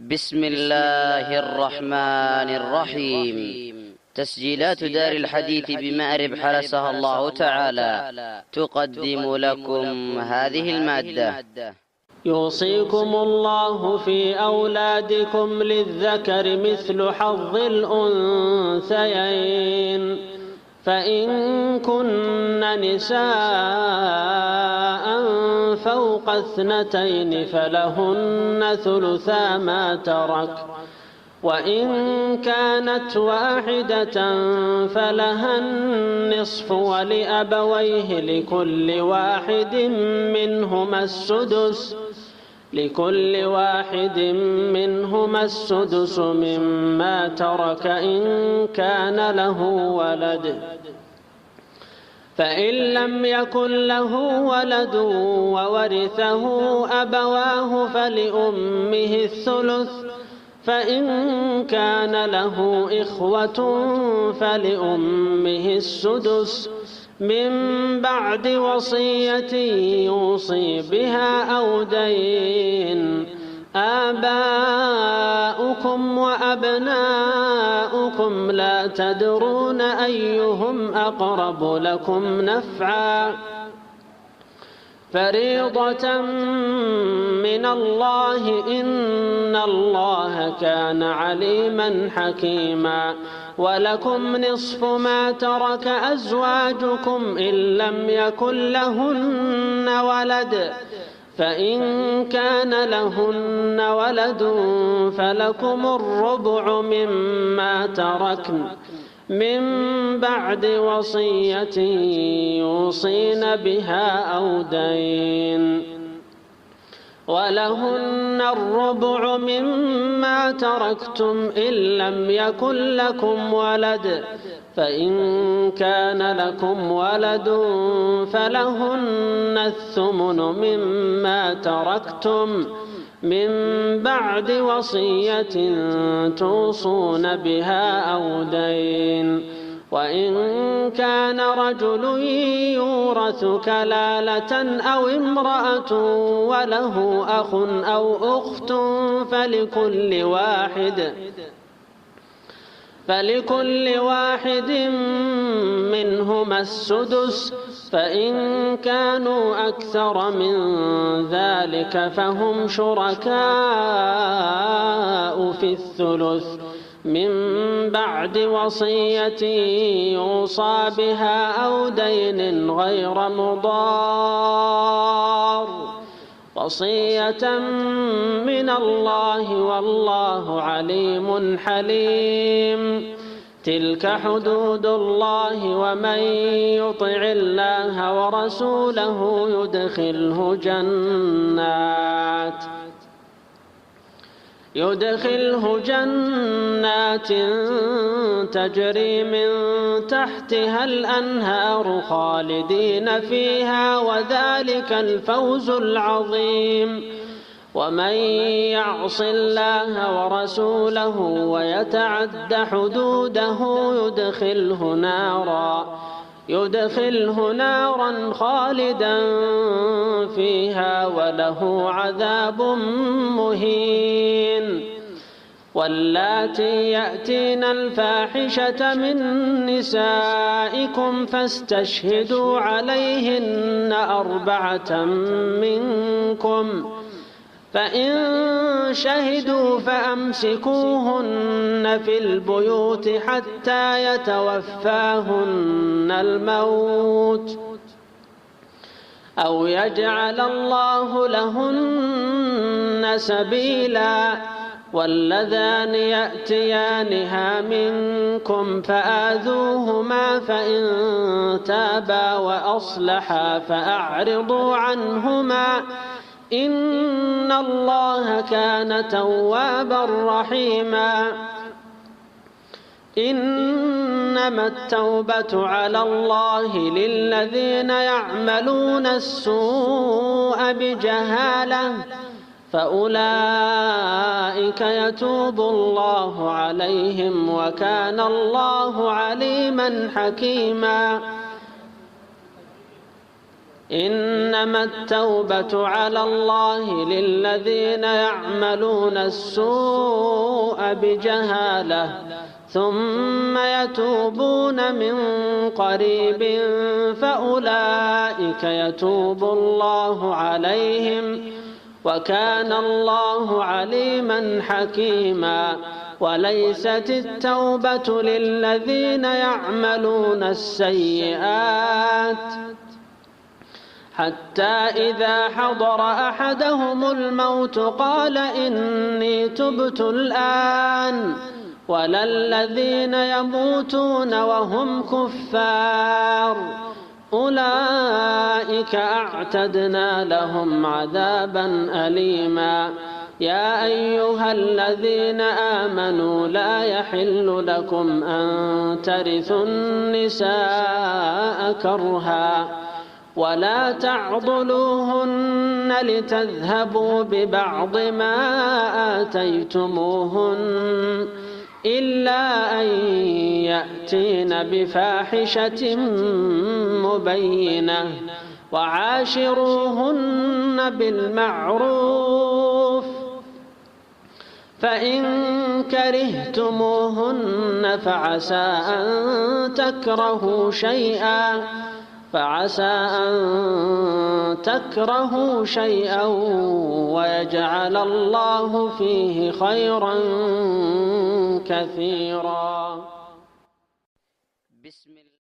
بسم الله الرحمن الرحيم. تسجيلات دار الحديث بمأرب حرسها الله تعالى تقدم لكم هذه المادة. يوصيكم الله في أولادكم للذكر مثل حظ الأنثيين، فإن كن نساء فوق 2 فلهن ثلثا ما ترك، وإن كانت واحدة فلها النصف، ولأبويه لكل واحد منهما السدس مما ترك إن كان له ولد. فإن لم يكن له ولد وورثه أبواه فلأمه الثلث، فإن كان له إخوة فلأمه السدس من بعد وصية يوصي بها أو دين. آباؤكم وأبناؤكم لا تدرون أيهم أقرب لكم نفعا، فريضة من الله، إن الله كان عليما حكيما. ولكم نصف ما ترك أزواجكم إن لم يكن لهن ولد، فإن كان لهن ولد فلكم الربع مما تركن من بعد وصية يوصين بها أو دين. ولهن الربع مما تركتم إن لم يكن لكم ولد، فإن كان لكم ولد فلهن الثمن مما تركتم من بعد وصية توصون بها أو دين. وإن كان رجل يورث كلالة أو امرأة وله أخ أو أخت فلكل واحد منهما السدس، فإن كانوا أكثر من ذلك فهم شركاء في الثلث من بعد وصية يوصى بها أو دين غير مضار، وصية من الله والله عليم حليم. تلك حدود الله، ومن يطع الله ورسوله يدخله جنات تجري من تحتها الأنهار خالدين فيها، وذلك الفوز العظيم. ومن يعص الله ورسوله ويتعد حدوده يدخله نارا خالدا فيها وله عذاب مهين. واللاتي يأتين الفاحشة من نسائكم فاستشهدوا عليهن 4 منكم، فإن شهدوا فأمسكوهن في البيوت حتى يتوفاهن الموت أو يجعل الله لهن سبيلا. واللذان يأتيانها منكم فآذوهما، فإن تابا وأصلحا فأعرضوا عنهما، إن الله كان توابا رحيما. إنما التوبة على الله للذين يعملون السوء بجهالة، فأولئك يتوب الله عليهم، وكان الله عليما حكيما. إنما التوبة على الله للذين يعملون السوء بجهالة ثم يتوبون من قريب فأولئك يتوب الله عليهم وكان الله عليما حكيما. وليست التوبة للذين يعملون السيئات حتى إذا حضر أحدهم الموت قال إني تبت الآن ولا الذين يموتون وهم كفار أولئك أعتدنا لهم عذابا أليما. يا أيها الذين آمنوا لا يحل لكم أن ترثوا النساء كرها ولا تعضلوهن لتذهبوا ببعض ما آتيتموهن إلا أن يأتين بفاحشة مبينة وعاشروهن بالمعروف فإن كرهتموهن فعسى أن تكرهوا شيئا ويجعل الله فيه خيرا كثيرا. بسم الله